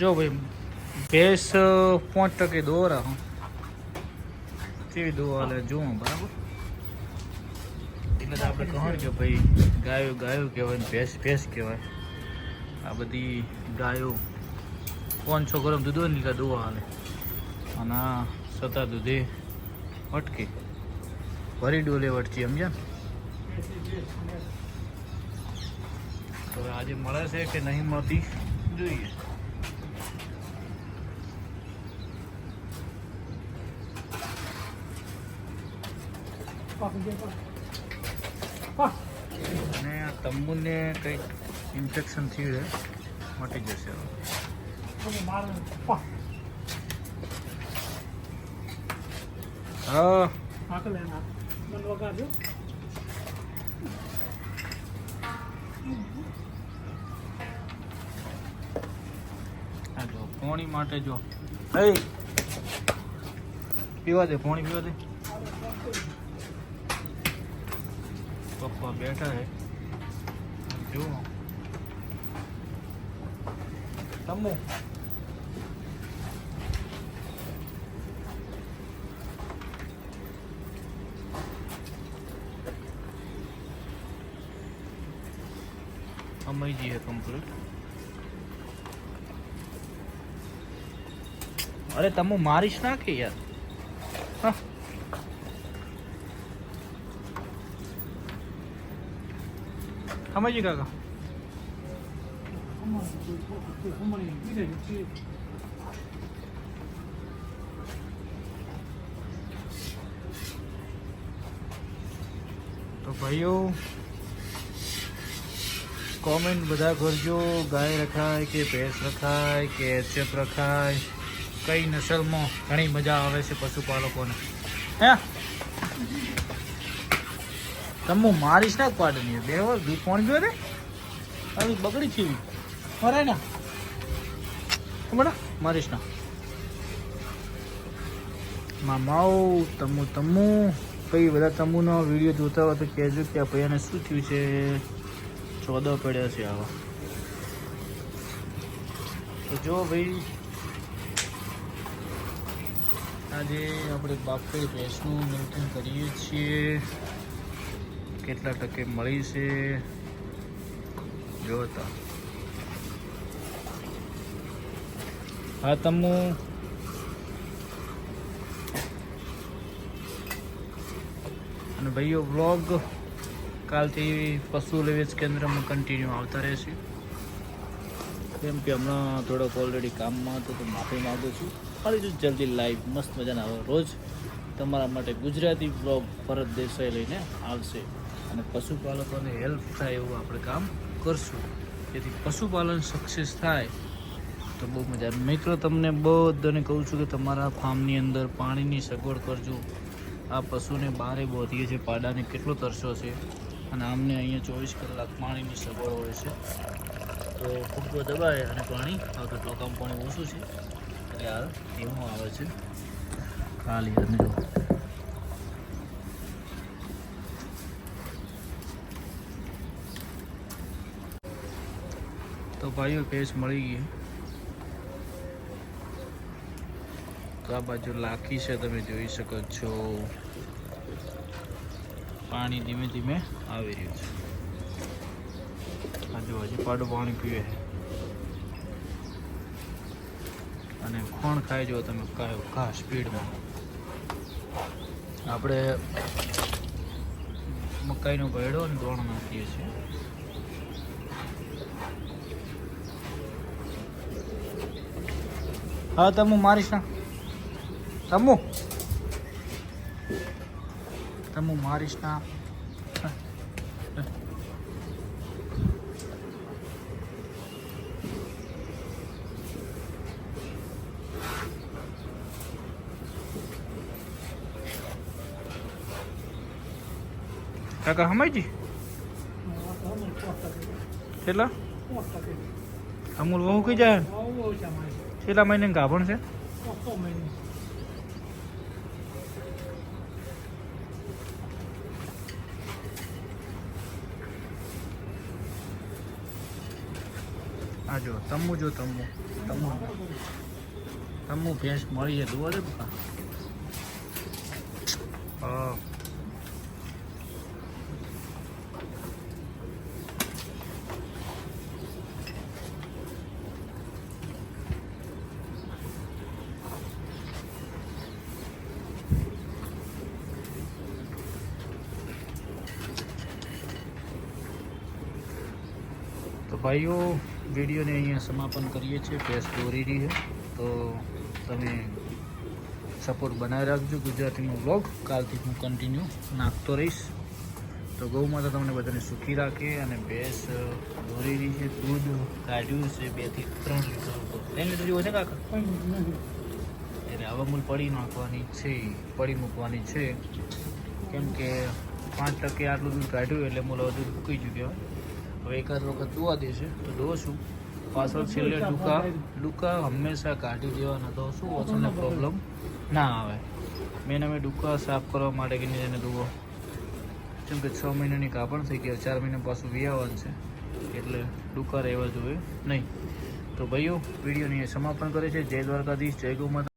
જો ભાઈ ભેંસ 5% દોરા હું કેવી દોવા હાલે જુઓ બરાબર. એટલે તો આપણે કહો કે ભાઈ ગાયો ગાયો કહેવાય ને ભેંસ ભેંસ કહેવાય. આ બધી ગાયો 500 ગ્રામ દૂધ હોય ને એટલે દોવા હાલે. અને આ સતા દૂધે અટકે ભરી ડોલે વટકી સમજ્યા ને. તો આજે મળે છે કે નહીં મળતી જોઈએ. અને આ તંબુને કંઈક ઇન્ફેક્શન થયું છે, મટી જશે હવે. હા જો પાણી માટે જો પીવા દે, પાણી પીવા દે. પપ્પા બેઠા છે જુઓ. તમુ અમયજી હે કમ્પ્લીટ. અરે તમુ મારીશ ના કે યાર. હા સમજી કાકા. તો ભાઈઓ કોમેન્ટ બધા કરજો, ગાય રખાય કે ભેંસ રખાય કે એચએફ રખાય, કઈ નસલમાં ઘણી મજા આવે છે પશુપાલકોને. હે તમે મારીશ ના પાડની બે વાર દૂધ પાણી પીવે ને આવી બગડી છે મરાય ના બડા મારીશ ના. મામાઓ તમુ તમુ કઈ બધા તમુનો વિડીયો જોતા હોય તો કહેજો કે આ ભૈયાને શું થયું છે. 14 પડ્યા છે આવા. તો જો ભાઈ આજે આપણે બાફેલી ભેંસનું મિલ્કિંગ કરીએ છીએ. કેટલા ટકે મળી છે જોતા. હા તમુ અને ભાઈઓ વ્લોગ કાલથી પશુ લેવેચ કેન્દ્રમાં કન્ટિન્યુ આવતા રહેશે. કેમ કે હમણાં થોડોક ઓલરેડી કામમાં હતો તો માફી માગું છું. ફરી જલ્દી લાઈવ મસ્ત મજાના આવે રોજ તમારા માટે ગુજરાતી વ્લોગ ભરત દેસાઈ લઈને આવશે. અને પશુપાલકોને હેલ્પ થાય એવું આપણે કામ કરશું, જેથી પશુપાલન સક્સેસ થાય તો બહુ મજા. મિત્રો તમને બધાને કહું છું કે તમારા ફાર્મની અંદર પાણીની સગવડ કરજો. આ પશુને બહારે બોધીએ છીએ, પાડાને કેટલો તરસો છે અને આમને અહીંયા 24 કલાક પાણીની સગવડ હોય છે. તો ફૂટકો દબાય અને પાણી આવતું. ટોકામાં પાણી ઓછું છે એટલે હાલ ધીમું આવે છે. ખાલી તમે જો તો ભાઈઓ ભેંસ મળી ગઈ. તો આ બાજુ લાખી છે, તમે જોઈ શકો છો. પાણી ધીમે ધીમે આવી રહ્યું છે. હજુ હજી પાડું પાણી પીવે અને ખોણ ખાઈ જો તમે કયો ઘા સ્પીડમાં. આપણે મકાઈનો ગયડો અને દોણ નાખીએ છીએ. હા તમુ મારીશ ના, તમુ મારીશ ના. કાકા હમાયજી કેટલા અમૂલ વહુ કઈ જાય કેટલા મહિને ગાભણ છે? આ જો તમ્મુ તમ્મુ ભેંસ મળી છે જુઓ છે પપ્પા. હા તો ભાઈઓ વિડીયોને અહીંયા સમાપન કરીએ છીએ. ભેંસ દોરી રહી છે તો તમે સપોર્ટ બનાવી રાખજો. ગુજરાતીનો વ્લોગ કાલથી હું કન્ટિન્યુ નાખતો રહીશ. તો ગૌ માતા તમને બધાને સુખી રાખે. અને ભેંસ દોરી રહી છે, દૂધ કાઢ્યું છે 2 થી 3 લીટર ઉપર. 3 લીટર જેવું છે કાકા? એટલે હવે મૂલ પડી નાખવાની છે, પડી મૂકવાની છે, કેમ કે 5% આટલું દૂધ કાઢ્યું એટલે મૂલ હવે દૂધ મૂકી ગયું કહેવાય. હવે એકાદ વખત દોવા દેશે તો દોશું. પાછળ છેલ્લે ડૂકા હંમેશા કાઢી દેવાના, તો શું ઓછોને પ્રોબ્લેમ ના આવે. મેં ડૂકા સાફ કરવા માટે કે એને દુવો, કેમ કે 6 મહિનાની કાપણ થઈ ગયા, 4 મહિના પાછું વિયાવાનું છે, એટલે ડૂકા રહેવા જોઈએ નહીં. તો ભાઈઓ વિડીયોની સમાપન કરે છે. જય દ્વારકાધીશ, જય ગૌ માતા.